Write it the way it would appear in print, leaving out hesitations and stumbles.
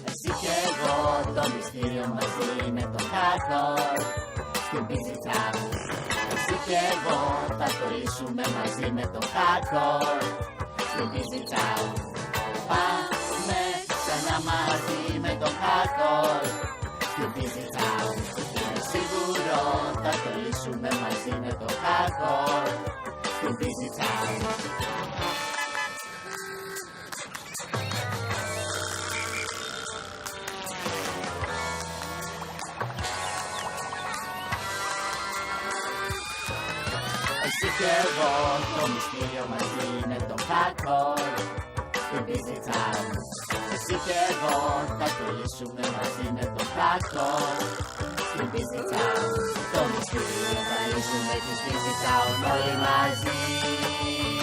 Εσύ και εγώ το μυστήριο μαζί με το hardcore στην Busy Town. Εσύ και εγώ θα το λύσουμε μαζί με το hardcore στην Busy Town. Πάμε ξανά μαζί με το hardcore στην Busy Town. Είναι σίγουρο θα το λύσουμε μαζί με το hardcore στην Busy Town. Εσύ και εγώ το μυστήριο μαζί με το hardcore στην Busy Town. Εσύ και εγώ θα το λύσουμε μαζί με το hardcore στην Busy Town. Το μυστήριο θα λύσουμε τη Busy Town όλοι μαζί.